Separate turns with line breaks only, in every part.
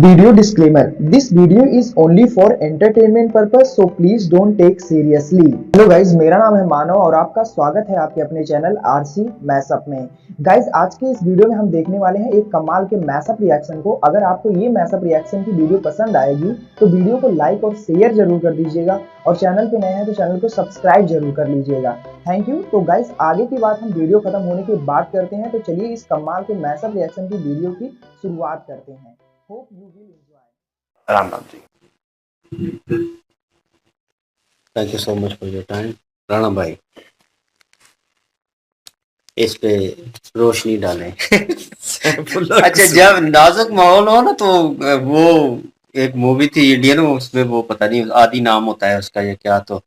Video disclaimer: This video is only for entertainment purpose, so please don't take seriously. Hello guys, मेरा नाम है मानव और आपका स्वागत है आपके अपने चैनल आरसी मैशअप में। गाइज, आज के इस वीडियो में हम देखने वाले हैं एक कमाल के मैशअप रिएक्शन को। अगर आपको ये मैशअप रिएक्शन की वीडियो पसंद आएगी तो वीडियो को लाइक और शेयर जरूर कर दीजिएगा और चैनल पे नए हैं तो चैनल को सब्सक्राइब जरूर कर लीजिएगा। Thank you. तो गाइज, आगे की बात हम वीडियो खत्म होने के बाद करते हैं, तो चलिए इस कमाल के मैशअप रिएक्शन की वीडियो की शुरुआत करते हैं। Hope you will enjoy.
Ram Ram ji, thank you so much for your time. Rana भाई, इस पे रोशनी डालें। अच्छा, जब नाजुक माहौल हो ना तो वो एक मूवी थी इंडियन, उसमें वो पता नहीं आदि नाम होता है उसका या क्या, तो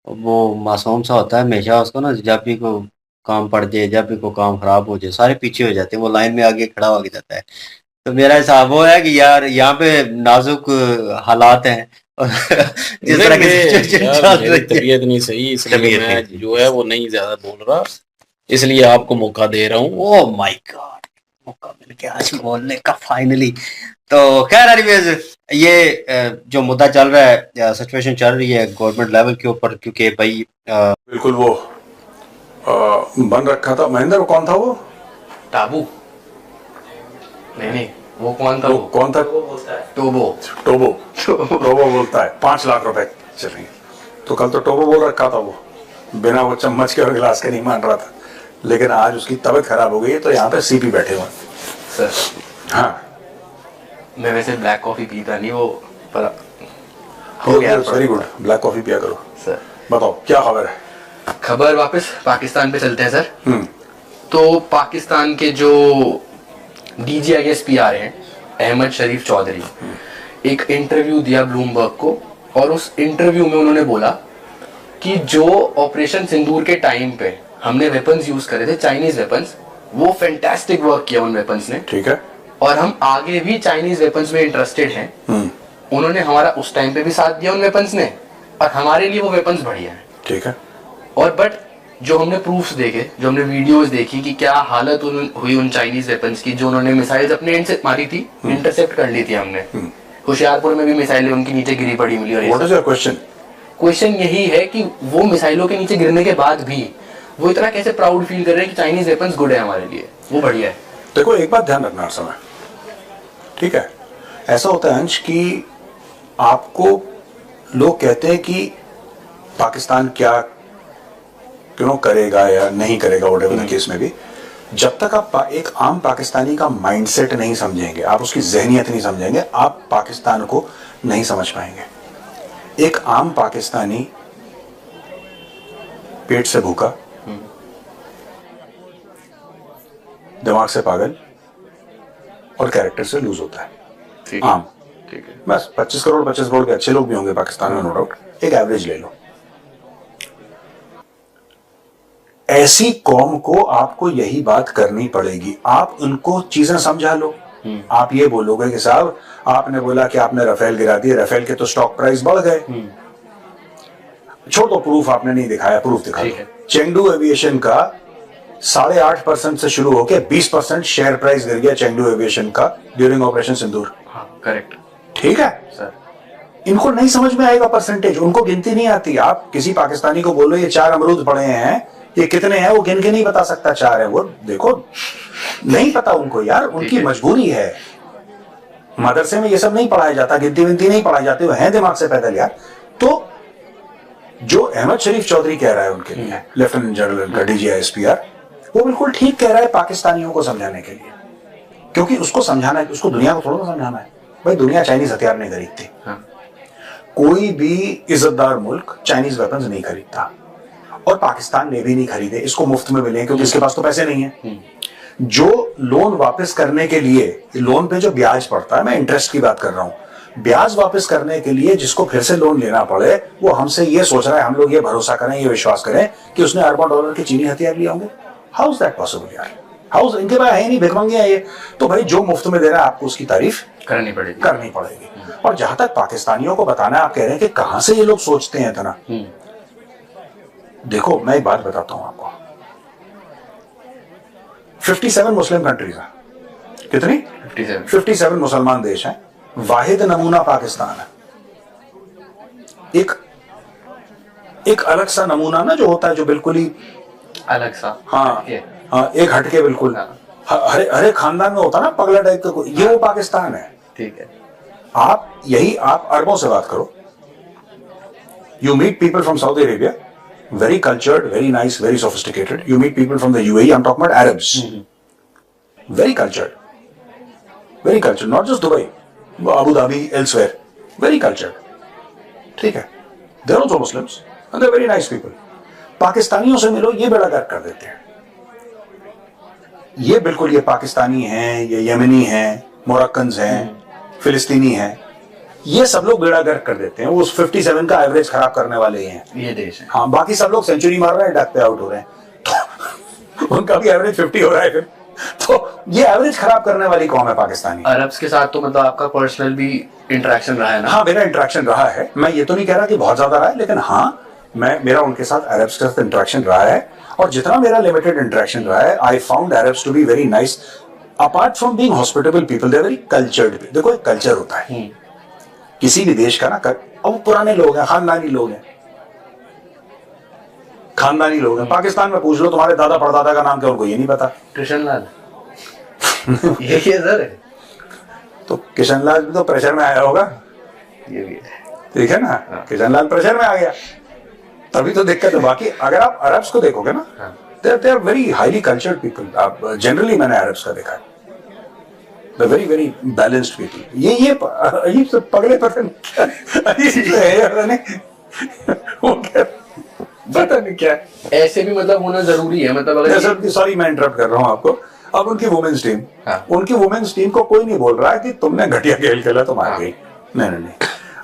वो मासूम सा होता है हमेशा। उसको ना जब भी को काम पड़ जाए, जब भी को काम खराब हो जाए, सारे पीछे हो जाते हैं, वो लाइन में आगे खड़ा हो जाता है। तो मेरा हिसाब वो है कि यार यहाँ पे नाजुक हालात हैं और जिस तरह की सिचुएशन चल रही है,
तबीयत नहीं सही, इसलिए
तबीयत
मैं
नहीं
जो है वो नहीं ज्यादा बोल रहा, इसलिए आपको मौका दे रहा हूँ।
ओह माय गॉड, मौका मिल गया आज बोलने का फाइनली। तो खैर एनीवेज, ये जो मुद्दा चल रहा है, सिचुएशन चल रही है गवर्नमेंट लेवल के ऊपर, क्योंकि भाई
बिल्कुल वो बन रखा था। महेंद्र कौन था वो?
टाबू नहीं, वो कौन था?
वो कौन था?
टोबो
टोबो बोलता है 5 लाख रुपए चलेंगे। तो कल तो टोबो बोल रखा था, वो बिना वो चम्मच के और गिलास के नहीं मान रहा था, लेकिन आज उसकी तबीयत खराब हो गई है तो यहाँ पे सीपी बैठे हुए।
सर,
हाँ,
मैं वैसे ब्लैक कॉफी पीता नहीं, वो पर हो गया।
वेरी गुड, ब्लैक कॉफी पिया करो।
सर
बताओ क्या खबर है?
खबर वापस पाकिस्तान पे चलते हैं सर। तो पाकिस्तान के जो DGIS PR हैं, अहमद शरीफ चौधरी, एक इंटरव्यू दिया ब्लूमबर्ग को, और उस इंटरव्यू में उन्होंने बोला कि जो ऑपरेशन सिंदूर के टाइम पे हमने वेपन्स यूज करे थे, चाइनीज वेपन्स, वो फैंटास्टिक वर्क किया उन वेपन्स ने।
ठीक है।
और हम आगे भी चाइनीज वेपन्स में इंटरेस्टेड हैं। उन्होंने हमारा उस टाइम पे भी साथ दिया उन वेपन्स ने, और हमारे लिए वो वेपन्स बढ़िया है।
ठीक है।
और बट जो हमने प्रूफ्स देखे, जो हमने वीडियोस देखी कि क्या हालत हुई उन चाइनीज वेपन्स की, जो उन्होंने मिसाइल्स अपने एंड से मारी थी, इंटरसेप्ट कर ली थी हमने। होशियारपुर में भी मिसाइलें उनके नीचे गिरी पड़ी मिली। और
what is your question?
Question यही है कि वो मिसाइलों के नीचे गिरने के बाद भी वो इतना कैसे प्राउड फील कर रहे हैं कि चाइनीज वेपन्स गुड है हमारे लिए, वो बढ़िया है।
देखो, एक बात ध्यान रखना हर समय, ठीक है? ऐसा होता है अंश कि आपको लोग कहते हैं कि पाकिस्तान क्या क्यों करेगा या नहीं करेगा, व्हाटएवर द केस में भी, जब तक आप एक आम पाकिस्तानी का माइंडसेट नहीं समझेंगे, आप उसकी जहनियत नहीं समझेंगे, आप पाकिस्तान को नहीं समझ पाएंगे। एक आम पाकिस्तानी पेट से भूखा, दिमाग से पागल और कैरेक्टर से लूज होता है। आम,
ठीक है।
बस 25 करोड़ के अच्छे लोग भी होंगे पाकिस्तान में, नो डाउट। एक एवरेज ले लो। ऐसी कौम को आपको यही बात करनी पड़ेगी। आप उनको चीजें समझा लो। आप ये बोलोगे कि साहब आपने बोला कि आपने राफेल गिरा दिए, राफेल के तो स्टॉक प्राइस बढ़ गए। छोड़ो, प्रूफ आपने नहीं दिखाया, प्रूफ दिखा दो। चेंगडू एविएशन का 8.5% से शुरू होकर 20% शेयर प्राइस गिर गया चेंगडू एविएशन का ड्यूरिंग ऑपरेशन सिंदूर।
करेक्ट।
ठीक है
सर,
इनको नहीं समझ में आएगा परसेंटेज, उनको गिनती नहीं आती। आप किसी पाकिस्तानी को बोलो ये 4 अमरूद पड़े हैं, ये कितने हैं, वो गिन के नहीं बता सकता 4 है। वो देखो, नहीं पता उनको यार, उनकी मजबूरी है। मदरसे में ये सब नहीं पढ़ाया जाता, गिनती विनती नहीं पढ़ाई जाती, वो है दिमाग से पैदल यार। तो जो अहमद शरीफ चौधरी कह रहा है उनके लिए, लेफ्टिनेंट जनरल का DGIS PR, वो बिल्कुल ठीक कह रहा है पाकिस्तानियों को समझाने के लिए, क्योंकि उसको समझाना है, उसको दुनिया को थोड़ा ना समझाना है। भाई, दुनिया चाइनीज हथियार नहीं खरीदती। कोई भी इज्जतदार मुल्क चाइनीज वेपन्स नहीं खरीदता, और पाकिस्तान ने भी नहीं खरीदे। इसको मुफ्त में मिले क्योंकि इसके पास तो पैसे नहीं है। जो लोन वापस करने के लिए, लोन पे जो ब्याज पड़ता है, मैं इंटरेस्ट की बात कर रहा हूं, ब्याज वापस करने के लिए जिसको फिर से लोन लेना पड़े, वो हमसे ये सोच रहा है, हम लोग ये भरोसा करें, ये विश्वास करें कि उसने अरबों डॉलर के चीनी हथियार लिए होंगे। हाउ इज दैट पॉसिबल यार? हाउ, इनके पास है नहीं, भिखमंगे हैं ये। तो भाई, जो मुफ्त में दे रहा है आपको उसकी तारीफ करनी पड़ेगी। और जहां तक पाकिस्तानियों को बताना है, आप कह रहे हैं कि कहां से ये लोग सोचते हैं इतना। देखो, मैं एक बात बताता हूं आपको, 57 मुस्लिम कंट्रीज हैं। कितनी?
57।
57 मुसलमान देश हैं, वाहिद नमूना पाकिस्तान है। एक अलग सा नमूना ना जो होता है, जो बिल्कुल ही
अलग सा,
हाँ हाँ, एक हटके बिल्कुल हरे खानदान में होता ना पगला टाइप का, ये वो पाकिस्तान है।
ठीक है।
आप अरबों से बात करो, you meet people from Saudi Arabia, very cultured, very nice, very sophisticated. You meet people from the UAE, I'm talking about Arabs. Very cultured, not just Dubai, Abu Dhabi, elsewhere. Very cultured. ठीक है, they're also Muslims and they're very nice people. पाकिस्तानियों से मिलो, ये बेड़ा गर्क कर देते हैं। ये बिल्कुल, ये पाकिस्तानी हैं, ये यमनी हैं, मोरक्कन्स हैं, फिलिस्तीनी हैं, ये सब लोग बेड़ा गर्क कर देते हैं। वो उस 57 का एवरेज खराब करने वाले ही हैं
ये देश है।
हाँ, बाकी सब लोग सेंचुरी मार रहे हैं, डक पे आउट हो रहे हैं, तो उनका भी एवरेज 50 हो रहा है फिर। तो ये एवरेज खराब करने वाली कौन है? पाकिस्तानी।
अरब्स के साथ तो मतलब आपका पर्सनल भी इंटरेक्शन रहा है ना?
हाँ, मेरा इंटरेक्शन रहा है। मैं ये तो नहीं कह रहा कि बहुत ज्यादा रहा है, लेकिन हाँ, मेरा उनके साथ अरब्स के साथ इंटरेक्शन रहा है, और जितना मेरा लिमिटेड इंटरेक्शन रहा है, I found Arabs to be very nice. Apart from being hospitable people, they are very cultured. देखो, एक कल्चर होता है किसी भी देश का ना, अब वो पुराने लोग हैं, खानदानी लोग हैं, पाकिस्तान में पूछ लो तुम्हारे दादा परदादा का नाम क्या, उनको ये नहीं पता।
कृष्ण लाल ये सर है।
तो किशन लाल भी तो प्रेशर में आया होगा,
ये भी है।
ठीक है ना, किशन लाल प्रेशर में आ गया, तभी तो दिक्कत है। बाकी अगर आप अरब्स को देखोगे ना, they are very highly cultured people. आप जनरली, मैंने अरब्स का देखा है, they very very balanced people. ये अजीब से पगले पता नहीं क्या
ऐसे भी मतलब होना जरूरी है। मतलब अगर
सॉरी मैं इंटरप्ट कर रहा हूँ आपको। अब उनकी वुमेन्स टीम को कोई नहीं बोल रहा है कि तुमने घटिया खेल खेला, तुम आ गई। नहीं।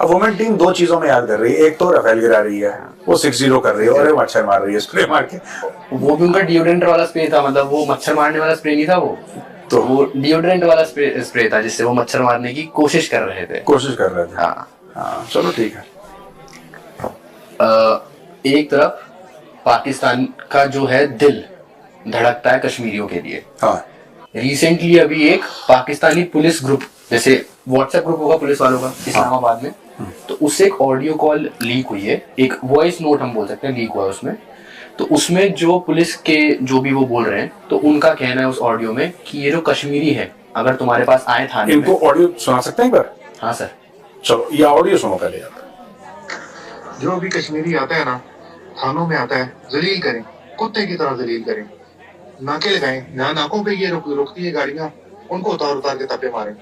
अब वुमेन टीम दो चीजों में याद कर रही है, एक तो रफेल गिरा रही है, वो 6-0 कर रही है, और मच्छर मार रही है स्प्रे मार के।
वो भी उनका डिओड्रेंट वाला स्प्रे था, मतलब वो मच्छर मारने वाला स्प्रे नहीं था, वो डिओड्रेंट वाला स्प्रे था, जिससे वो मच्छर मारने की कोशिश कर रहे थे।
हाँ, चलो ठीक है।
एक तरफ पाकिस्तान का जो है दिल धड़कता है कश्मीरियों के लिए।
हाँ,
रिसेंटली अभी एक पाकिस्तानी पुलिस ग्रुप, जैसे व्हाट्सएप ग्रुप होगा पुलिस वालों का इस्लामाबाद में, तो उससे एक ऑडियो कॉल लीक हुई है, एक वॉइस नोट हम बोल सकते हैं लीक हुआ है उसमें। तो उसमें जो पुलिस के जो भी वो बोल रहे हैं, तो उनका कहना है उस ऑडियो में कि ये जो कश्मीरी है, अगर तुम्हारे पास आए थाने
इनको ऑडियो सुना सकते हैं एक बार?
हाँ सर,
चलो ये ऑडियो सुनो पहले आप।
जो भी कश्मीरी आता है ना, थानों में आता है, जलील करें, कुत्ते की तरह जलील करें, नाके लगाएं, जहाँ नाकों पे ये रुकती है गाड़ियां, उनको उतार के तपे मारें,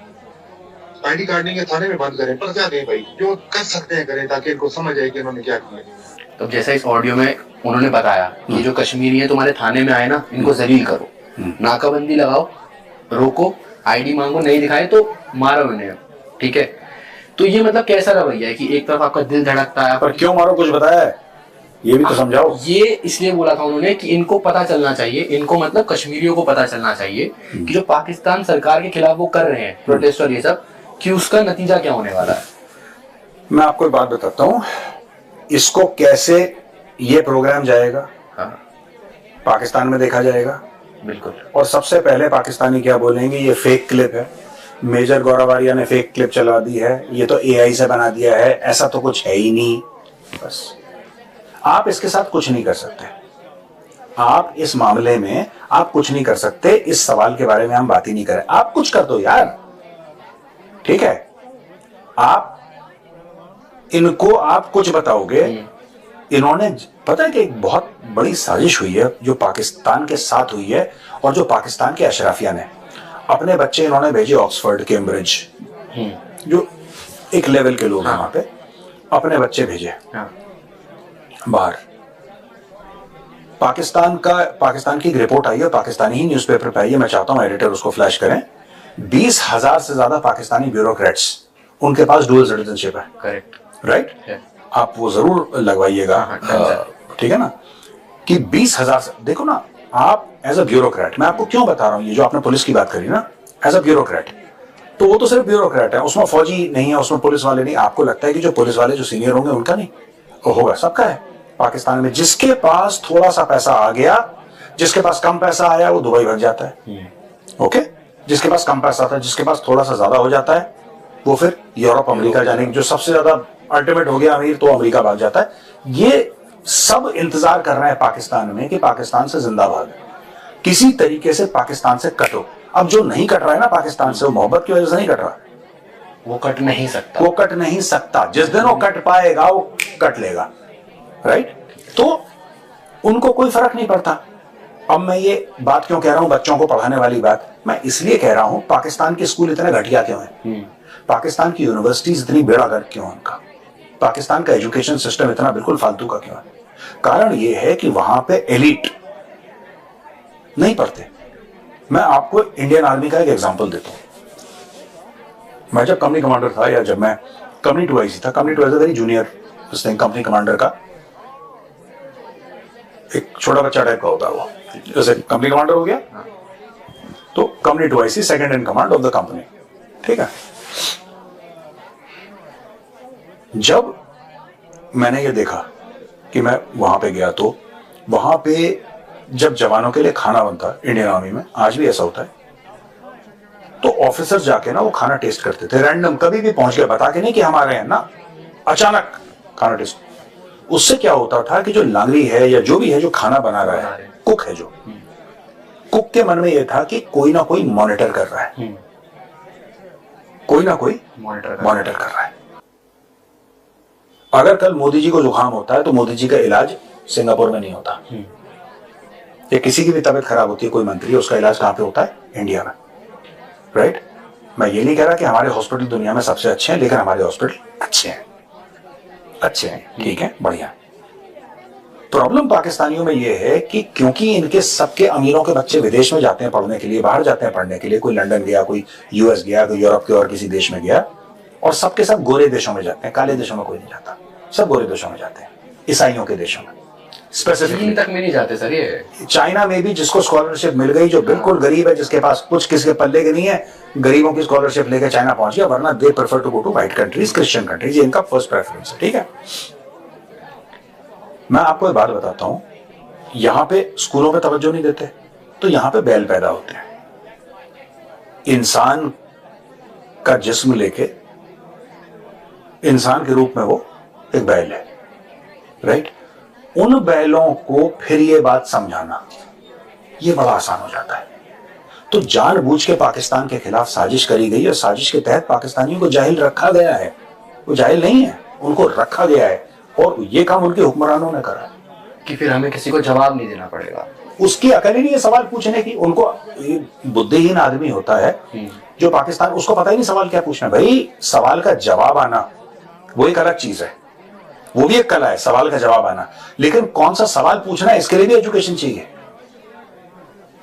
आईडी कार्ड नहीं है थाने में बंद करें, पर्चा दें भाई, जो कर सकते हैं करें, ताकि इनको समझ आए कि इन्होंने क्या किया।
तो जैसा इस ऑडियो में उन्होंने बताया कि जो कश्मीरी है तुम्हारे थाने में आए ना, इनको जलील करो, नाकाबंदी लगाओ, रोको, आईडी मांगो, नहीं दिखाए तो मारो इन्हें, ठीक है। तो ये मतलब कैसा रवैया है कि एक तरफ आपका दिल धड़कता है,
पर क्यों मारो, कुछ बताया है? ये भी तो समझाओ।
ये इसलिए बोला था उन्होंने कि इनको पता चलना चाहिए, इनको मतलब कश्मीरियों को पता चलना चाहिए कि जो पाकिस्तान सरकार के खिलाफ वो कर रहे हैं प्रोटेस्ट और ये सब, कि उसका नतीजा क्या होने वाला है।
मैं आपको एक बात बताता हूँ, इसको कैसे ये प्रोग्राम जाएगा,
हाँ,
पाकिस्तान में देखा जाएगा
बिल्कुल।
और सबसे पहले पाकिस्तानी क्या बोलेंगे, ये फेक क्लिप है, मेजर गौरव आर्या ने फेक क्लिप चला दी है, ये तो एआई से बना दिया है, ऐसा तो कुछ है ही नहीं। बस आप इसके साथ कुछ नहीं कर सकते, आप इस मामले में आप कुछ नहीं कर सकते। इस सवाल के बारे में हम बात ही नहीं करें, आप कुछ कर दो यार, ठीक है। आप इनको आप कुछ बताओगे, इन्होंने पता है कि एक बहुत बड़ी साजिश हुई है जो पाकिस्तान के साथ हुई है, और जो पाकिस्तान के अशराफिया ने अपने बच्चे इन्होंने भेजे ऑक्सफोर्ड, कैम्ब्रिज, जो एक लेवल के लोग हैं वहां पे, अपने बच्चे भेजे बाहर। पाकिस्तान की एक रिपोर्ट आई है, पाकिस्तानी ही न्यूज़पेपर पे आई है, मैं चाहता हूं एडिटर उसको फ्लैश करें। 20,000 से ज्यादा पाकिस्तानी ब्यूरोक्रेट्स, उनके पास डुअल सिटीजनशिप है,
करेक्ट,
राइट? आप वो जरूर लगवाइएगा, ठीक है ना, कि 20,000 से, देखो ना आप एज अ ब्यूरोक्रेट, मैं आपको क्यों बता रहा हूं, ये जो आपने पुलिस की बात करी ना, एज अ ब्यूरोक्रेट, तो वो तो सिर्फ ब्यूरोक्रेट है, उसमें फौजी नहीं है, उसमें पुलिस वाले नहीं। आपको लगता है कि जो पुलिस वाले जो सीनियर होंगे उनका नहीं होगा, सबका है पाकिस्तान में। जिसके पास थोड़ा सा पैसा आ गया, जिसके पास कम पैसा आया, वो दुबई भाग जाता है, ओके। जिसके पास कम पैसा था, जिसके पास थोड़ा सा ज्यादा हो जाता है, वो फिर यूरोप अमेरिका जाने की, जो सबसे ज्यादा अल्टीमेट हो गया अमीर तो अमेरिका भाग जाता है। ये सब इंतजार कर रहे हैं पाकिस्तान में कि पाकिस्तान से जिंदा भाग, किसी तरीके से पाकिस्तान से कटो। अब जो नहीं कट रहा है ना पाकिस्तान से, वो मोहब्बत की वजह से नहीं कट रहा,
वो कट नहीं सकता,
वो कट नहीं सकता। जिस दिन वो कट पाएगा वो कट लेगा, राइट? तो उनको कोई फर्क नहीं पड़ता। अब मैं ये बात क्यों कह रहा हूं, बच्चों को पढ़ाने वाली बात, मैं इसलिए कह रहा हूं पाकिस्तान के स्कूल इतने घटिया क्यों हैं, पाकिस्तान की यूनिवर्सिटीज इतनी बेड़ागर्क क्यों है उनका, पाकिस्तान का एजुकेशन सिस्टम इतना बिल्कुल फालतू का क्यों है? कारण यह है कि वहां पे एलिट नहीं पढ़ते। मैं आपको इंडियन आर्मी का एक एग्जांपल देता हूं। मैं जब कंपनी कमांडर था, या जब मैं कंपनी 2IC था, company 2 very junior company commander का एक छोटा बच्चा टाइप का होता है वो, जैसे कंपनी कमांडर हो गया तो company 2IC second in command of the company, ठीक है। जब मैंने ये देखा कि मैं वहां पे गया, तो वहां पे जब जवानों के लिए खाना बनता इंडियन आर्मी में, आज भी ऐसा होता है, तो ऑफिसर जाके ना वो खाना टेस्ट करते थे रैंडम, कभी भी पहुंच गए, बता के नहीं कि हमारे हैं ना, अचानक खाना टेस्ट। उससे क्या होता था कि जो लांगरी है या जो भी है जो खाना बना रहा है, कुक है जो, कुक के मन में यह था कि कोई ना कोई मॉनिटर कर रहा है, कोई ना कोई मॉनिटर कर रहा है। अगर कल मोदी जी को जुकाम होता है तो मोदी जी का इलाज सिंगापुर में नहीं होता, या किसी की भी तबीयत खराब होती है कोई मंत्री, उसका इलाज कहां पे होता है? इंडिया में, राइट? मैं ये नहीं कह रहा कि हमारे हॉस्पिटल दुनिया में सबसे अच्छे हैं, लेकिन हमारे हॉस्पिटल अच्छे हैं, अच्छे हैं, ठीक है, बढ़िया। प्रॉब्लम पाकिस्तानियों में यह है कि क्योंकि इनके सबके अमीरों के बच्चे विदेश में जाते हैं पढ़ने के लिए, बाहर जाते हैं पढ़ने के लिए, कोई लंदन गया, कोई यूएस गया, कोई यूरोप के और किसी देश में गया, और सबके सब गोरे देशों में जाते हैं, काले देशों में कोई नहीं जाता, सब गोरे देशों में जाते हैं, ईसाइयों के देशों में स्पेसिफिकली
तक में नहीं जाते सर। ये
चाइना में भी जिसको स्कॉलरशिप मिल गई, जो बिल्कुल गरीब है, जिसके पास कुछ किसी के पल्ले के नहीं है, गरीबों की स्कॉलरशिप लेकर चाइना पहुंच गया, वरना they prefer to go to white countries, Christian countries, ये इनका फर्स्ट प्रेफरेंस है, ठीक है। मैं आपको एक बात बताता हूं, यहां पे स्कूलों पे तवज्जो नहीं देते, तो यहां पे बैल पैदा होते हैं, इंसान का जिस्म लेके, इंसान के रूप में वो एक बैल है, राइट? उन बैलों को फिर ये बात समझाना ये बड़ा आसान हो जाता है। तो जानबूझ के पाकिस्तान के खिलाफ साजिश करी गई, और साजिश के तहत पाकिस्तानियों को जाहिल रखा गया है, वो जाहिल नहीं है, उनको रखा गया है, और ये काम उनके हुक्मरानों ने करा
कि फिर हमें किसी को जवाब नहीं देना पड़ेगा।
उसकी अकल ही नहीं है सवाल पूछने की। उनको बुद्धिहीन आदमी होता है जो पाकिस्तान, उसको पता ही नहीं सवाल क्या पूछना। भाई सवाल का जवाब आना वो एक अलग चीज है, वो भी एक कला है, सवाल का जवाब आना, लेकिन कौन सा सवाल पूछना है इसके लिए भी एजुकेशन चाहिए।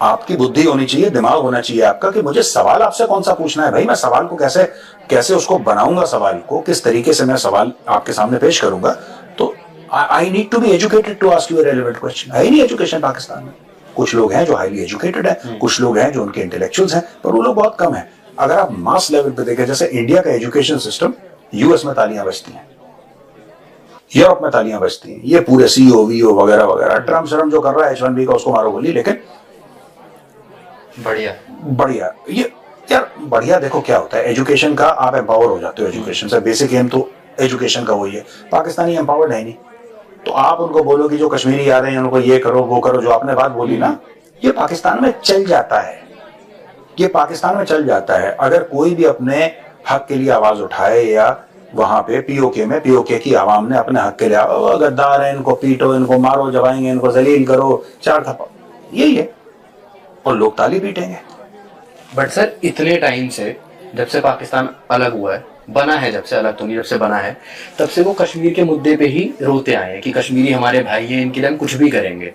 आपकी बुद्धि होनी चाहिए, दिमाग होना चाहिए आपका कि मुझे सवाल आपसे कौन सा पूछना है। भाई मैं सवाल को कैसे कैसे उसको बनाऊंगा, सवाल को किस तरीके से मैं सवाल आपके सामने पेश करूंगा। तो I need to be educated to ask you a relevant question. है ही नहीं एजुकेशन पाकिस्तान में। कुछ लोग हैं जो हाईली एजुकेटेड है, कुछ लोग हैं जो उनके इंटेलेक्चुअल्स हैं, पर वो लोग बहुत कम है। अगर आप मास लेवल पे देखें, जैसे इंडिया का एजुकेशन सिस्टम, यूएस में तालियां बजती हैं, यूरोप में तालियां बजती हैं, ये पूरे सीओ वीओ वगैरह वगैरह, ट्रम्प शर्म जो कर रहा है H1B का उसको मारो गोली, लेकिन
बढ़िया
बढ़िया। ये यार बढ़िया, देखो क्या होता है एजुकेशन का, आप एम्पावर हो जाते हो एजुकेशन से। बेसिक एम तो एजुकेशन का वही है। पाकिस्तानी एम्पावर्ड है नहीं, तो आप उनको बोलो कि जो कश्मीरी आ रहे हैं उनको ये करो वो करो, जो आपने बात बोली ना, ये पाकिस्तान में चल जाता है, ये पाकिस्तान में चल जाता है। अगर कोई भी अपने हक के लिए आवाज उठाए, या वहां पे पीओके में पीओके की आवाम ने अपने हक के लिए, गद्दार है इनको पीटो, इनको मारो, जवाएंगे इनको, जलील करो, चार थप्पड़, यही है, और लोग ताली पीटेंगे।
बट सर इतने टाइम से, जब से पाकिस्तान अलग हुआ है, बना है, जब से अलग तो नहीं, जब से बना है, तब से वो कश्मीर के मुद्दे पे ही रोते आए हैं कि कश्मीरी हमारे भाई हैं, इनके लिए हम कुछ भी करेंगे।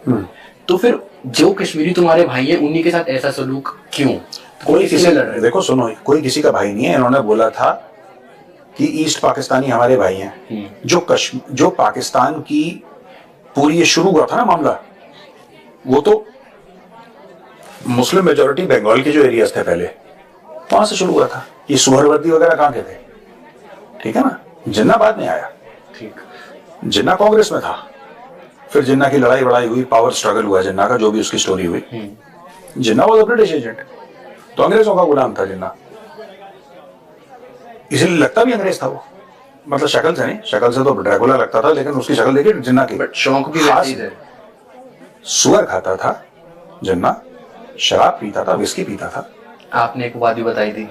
तो फिर जो कश्मीरी तुम्हारे भाई हैं उन्हीं के साथ ऐसा सलूक क्यों?
कोई किसी लड़ रहे, देखो सुनो, कोई किसी का भाई नहीं है। इन्होंने बोला था कि ईस्ट पाकिस्तानी हमारे भाई हैं। जो पाकिस्तान की पूरी ये शुरू हुआ था ना मामला, वो तो मुस्लिम मेजोरिटी बंगाल के जो एरियाज थे पहले, वहां से शुरू हुआ था। ये सुहरवर्दी वगैरह कहां के थे, ठीक है ना। जिन्ना बाद में आया,
ठीक,
जिन्ना कांग्रेस में था, फिर जिन्ना की लड़ाई बड़ाई हुई, पावर स्ट्रगल हुआ जिन्ना का, जो भी उसकी स्टोरी हुई। जिन्ना वाज अ ब्रिटिश एजेंट, तो अंग्रेजों का गुलाम था जिन्ना। इसलिए लगता भी अंग्रेज था वो, मतलब शक्ल से नहीं, शक्ल से तो ड्रैकुला लगता था, लेकिन उसकी शक्ल देखिए जिन्ना की।
बट शौक भी
खास
वैसे ही थे।
सुअर खाता था जिन्ना, शराब पीता था, विस्की पीता था।
आपने एक बात भी बताई थी,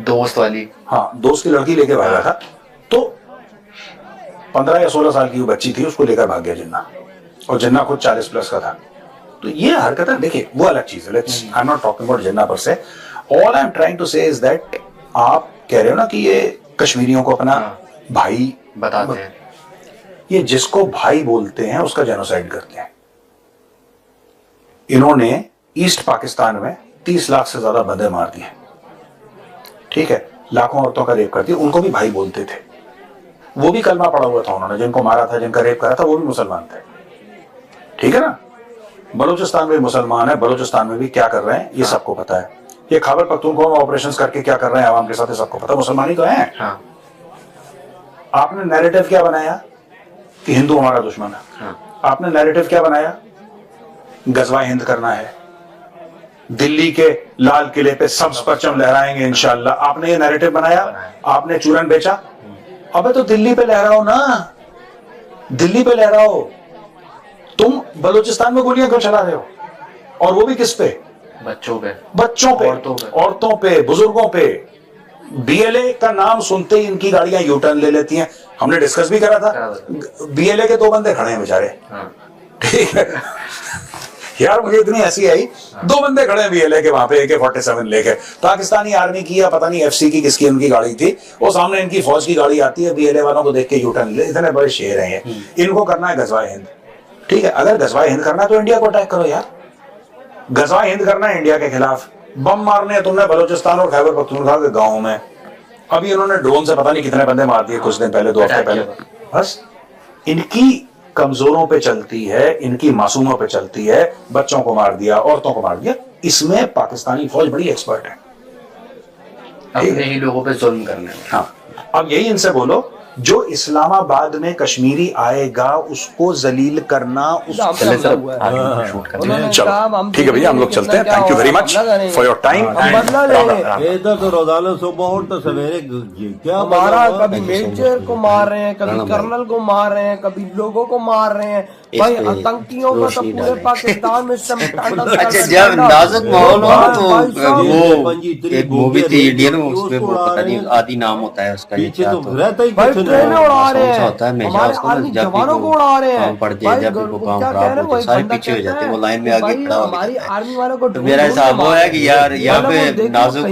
दोस्त वाली।
हाँ, दोस्त की लड़की लेके भागा था, तो 15 या 16 साल की वो बच्ची थी, उसको लेकर भाग गया जिन्ना, और जिन्ना खुद 40 प्लस का था। तो ये हरकतें देखिए वो अलग चीज है। Let's, I am not talking about Jinnah पर से। All I am trying to say is that, आप कह रहे हो ना कि ये कश्मीरियों को अपना भाई
बताते हैं,
ये जिसको भाई बोलते हैं उसका जेनोसाइड करते हैं। इन्होंने ईस्ट पाकिस्तान में 30 लाख से ज्यादा बंदे मार दिए, ठीक है, लाखों औरतों का रेप कर दिया, उनको भी भाई बोलते थे। वो भी कलमा पड़ा हुआ था उन्होंने, जिनको मारा था, जिनका रेप करा था, वो भी मुसलमान थे, ठीक है ना। बलूचिस्तान में मुसलमान है, बलूचिस्तान में भी क्या कर रहे हैं ये सबको पता है। ये खैबर पख्तूनख्वा में ऑपरेशंस करके क्या कर रहे हैं आवाम के साथ, ये सबको पता है, मुसलमान ही तो है।
हाँ,
आपने नैरेटिव क्या बनाया कि हिंदू हमारा दुश्मन है।
हाँ,
आपने नैरेटिव क्या बनाया, गजवा हिंद करना है, दिल्ली के लाल किले पे सब्ज परचम लहराएंगे इंशाल्लाह। आपने ये नैरेटिव बनाया, आपने चूरन बेचा। अबे तो दिल्ली पे लहराओ ना, दिल्ली पे लहराओ। तुम बलूचिस्तान में गोलियां क्यों चला रहे हो, और वो भी किस पे,
बच्चों पे,
बच्चों पे, औरतों पे, बुजुर्गों पे। बीएलए का नाम सुनते ही इनकी गाड़ियां यूटर्न ले लेती हैं। हमने डिस्कस भी करा था, बीएलए के 2 बंदे खड़े हैं बेचारे, ठीक है यार, मुझे इतनी हंसी आई। 2 बंदे खड़े हैं बीएलए के वहां पे, AK-47 लेके, पाकिस्तानी आर्मी की या पता नहीं एफसी की किसकी उनकी गाड़ी थी, वो सामने इनकी फौज की गाड़ी आती है, बीएलए वालों को देख के यूटर्न ले। इतने बड़े शेर हैं ये, इनको करना है गजवा हिंद, ठीक है। अगर गजवा हिंद करना है तो इंडिया को अटैक करो यार, गजवा हिंद करना है इंडिया के खिलाफ। बम मारने तुमने बलूचिस्तान और खैबर पख्तूनख्वा के गाँव में, अभी इन्होंने ड्रोन से पता नहीं कितने बंदे मार दिए कुछ दिन पहले, 2 हफ्ते पहले। बस इनकी कमजोरों पे चलती है, इनकी मासूमों पे चलती है, बच्चों को मार दिया, औरतों को मार दिया। इसमें पाकिस्तानी फौज बड़ी एक्सपर्ट है,
अपने ही लोगों पे जुल्म करने में।
हाँ, अब यही इनसे बोलो, जो इस्लामाबाद में कश्मीरी आएगा उसको जलील करना,
चलो
ठीक है भैया, हम लोग चलते हैं। Thank you very much for your time.
इधर तो रोजाना सुबह उठ तो सवेरे क्या हमारा, कभी मेजर को मार रहे हैं, कभी कर्नल को मार रहे हैं, कभी लोगों को मार रहे हैं। भाई आतंकियों का तो पूरे पाकिस्तान में
अच्छा, जब नाजुक माहौल हो तो वो एक मूवी थी इंडियन, उसमें वो पता नहीं आदि नाम होता है उसका, ये क्या तो
रहता ही
ट्रेनें उड़ा रहे हैं, होता है हमेशा उसको,
हमारे जवानों को उड़ा रहे हैं।
पड़ जाए, जब भी वो काम खराब होते सारे पीछे हो जाते हैं, वो लाइन में आगे खड़ा हो
हमारी
जाता है।
आर्मी वालों को
तो मेरा हिसाब वो है कि यार यहाँ पे नाजुक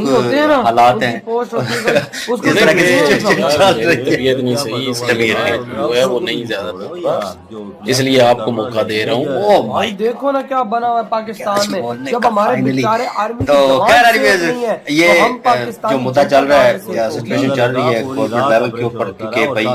हालात हैं, इस तरह की सिचुएशन चल रही है।
तबीयत नहीं सही, इसलिए जो है वो नहीं ज्यादा, इसलिए आपको मौका दे रहा हूँ।
ओ
भाई देखो ना क्या बना हुआ है पाकिस्तान में, जब हमारे बेचारे आर्मी
तो खैर ये जो मुद्दा चल रहा है या सिचुएशन चल रही है गवर्नमेंट लेवल के ऊपर, क्योंकि भाई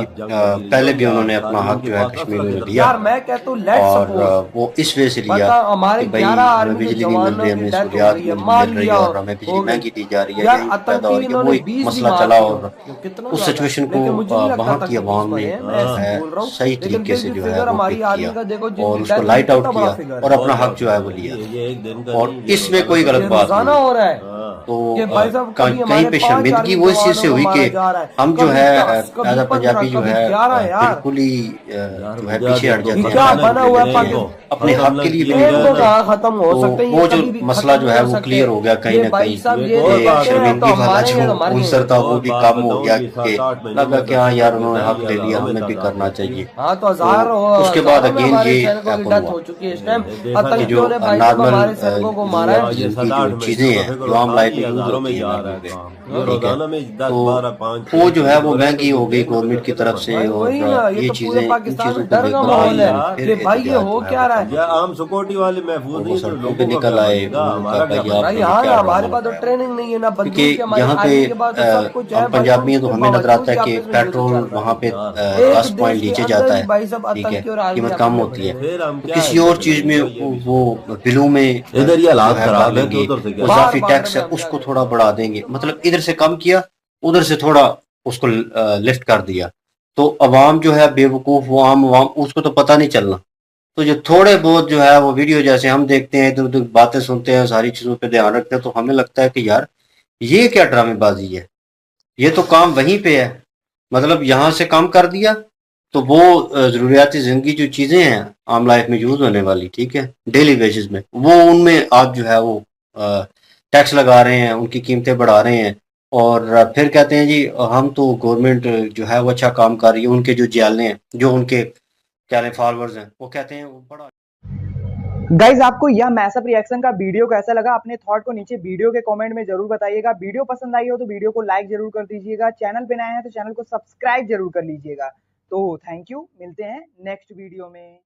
पहले भी उन्होंने अपना हक जो है कश्मीर में दिया,
यार मैं कहता हूं लेट्स
और
सपोर्ट,
वो इस वजह से लिया
हमारे
कि भाई
11
हमें
आर्मी
बिजली
के
नहीं मिल
जवानों
रही,
की
हमें
डेथ हो
सहूलियात
गई है,
नहीं
मान
मिल रही है,
लिया
और हमें बिजली महंगी दी जा रही है,
यार
यही पैदा
आतंकी
हो गया।
इन्होंने
वो एक
20
मसला
भी
चला,
मार
और
दिए, कितना
उस
ज्यादा है।
सिचुएशन को
लेकिन मुझे नहीं लगता
वहाँ
था
की
कि
आवाम
पुलिस
ने
वाले हैं, मैं ऐसे बोल रहा हूं,
सही
लेकिन
तरीके
फिर
से
भी
जो है
फिगर
वो
हमारी
पिक
आर्मी
किया
का देखो,
और
जिनकी
उसको
डेथ
लाइट
हुई,
आउट
कितना बड़ा
किया
फिगर
और
है।
अपना हक जो है वो लिया,
ये एक दिन का
और
नहीं,
इसमें कोई गलत
ये
बात
रोजाना
नहीं।
हो रहा है
तो
कि भाई साहब कभी
कहीं
हमारे
पे
5
शर्मिंदगी
आर्मी
वो इस चीज से
जवानों
हुई
को
कि
मारा जा रहा है,
हम जो
कभी
है
10, कभी
एज
15,
पंजाबी जो
कभी
है
11 यार।
बिल्कुल ही जो है पीछे हट जाते
ये
हैं,
क्या बना हुआ है पाकिस्तान,
अपने हक के लिए भी
ट्रेन को कहाँ खत्म हो
तो
सकते हैं,
वो
ये
जो
कभी भी
मसला
खत्म
जो
नहीं
है
हो
वो
सकते।
क्लियर हो गया कहीं
ये
ना
भाई
कहीं।
साहब ये
ये
कहते हैं तो
शर्मिंदगी वाला
हमारे
जो
हमारे
उनसर था वो भी कम हो गया, कि लगा कि हाँ यार उन्होंने हक ले लिया, हमें भी करना चाहिए।
हाँ तो हजार
उसके बाद
हजारों में
अगेन
हमारे
ये
सैनिकों की
हैपन
डेथ
हुआ
हो चुकी है इस टाइम,
कि
आतंकियों
जो
ने भाई साहब
नॉर्मल
हमारे सैनिकों को मारा है।
जिनकी जो चीजें हैं जो आम लाइफ में यूज होती हैं नॉर्मल पे, ठीक है, तो वो जो है वो महंगी हो गई गवर्नमेंट की तरफ से,
भाई
और
वही ना, ये
ये
तो
चीजें
पूरे
इन
पाकिस्तान
चीजों
में
को
डर का
लेकर
माहौल है
फिर
कि भाई ये
एहतजाज
हो
जो है
क्या रहा
वो
है। आम सिक्योरिटी वाले महफूज
वो सड़कों पे निकल आए, उन्होंने कहा भाई आप
भाई
लोग
हाँ
क्या
ना, हमारे
ड्रामा
पास तो
लगाया।
ट्रेनिंग नहीं है ना, बंदूक
क्योंकि
की हमारी
यहाँ पे
आर्मी के पास तो सब कुछ है
हम
भाई,
पंजाबी हैं तो हमें नजर आता है कि
बावजूद भी
पेट्रोल
आपस में
वहाँ पे
एक
10 पॉइंट
देश के
नीचे
अंदर
जाता
ही
है,
भाई साहब
ठीक है,
आतंकी और आर्मी
कीमत
आपस
कम
में
होती है।
बड़े।
तो किसी और चीज में वो बिलों में
इधर ये हालात
जो है
खराब
कर
है तो
लेंगे,
उधर से क्या?
इजाफी
बार
टैक्स है
बार
उसको थोड़ा बढ़ा देंगे, मतलब इधर से कम किया उधर से थोड़ा उसको लिफ्ट कर दिया, तो अवाम जो है बेवकूफ, वो आम अवाम उसको तो पता नहीं चलना। तो जो थोड़े बहुत जो है वो वीडियो जैसे हम देखते हैं, इधर उधर बातें सुनते हैं, सारी चीजों पे ध्यान रखते हैं, तो हमें लगता है कि यार ये क्या ड्रामेबाजी है, ये तो काम वहीं पे है, मतलब यहाँ से कम कर दिया तो वो ज़रूरियाती ज़िंदगी जो चीज़ें हैं आम लाइफ में यूज़ होने वाली, ठीक है, डेली बेसिस में, वो उनमें आप जो है वो टैक्स लगा रहे हैं, उनकी कीमतें बढ़ा रहे हैं और फिर कहते हैं जी हम तो गवर्नमेंट जो है वो अच्छा काम कर रही है। उनके जो जियाले हैं, जो उनके क्या रहे फॉलोअर्स हैं, वो कहते हैं वो बड़ा।
गाइज आपको यह मैसअप रिएक्शन का वीडियो कैसा लगा? अपने थॉट को नीचे वीडियो के कमेंट में जरूर बताइएगा। वीडियो पसंद आई हो तो वीडियो को लाइक जरूर कर दीजिएगा। चैनल पे नए हैं तो चैनल को सब्सक्राइब जरूर कर लीजिएगा। तो थैंक यू, मिलते हैं नेक्स्ट वीडियो में।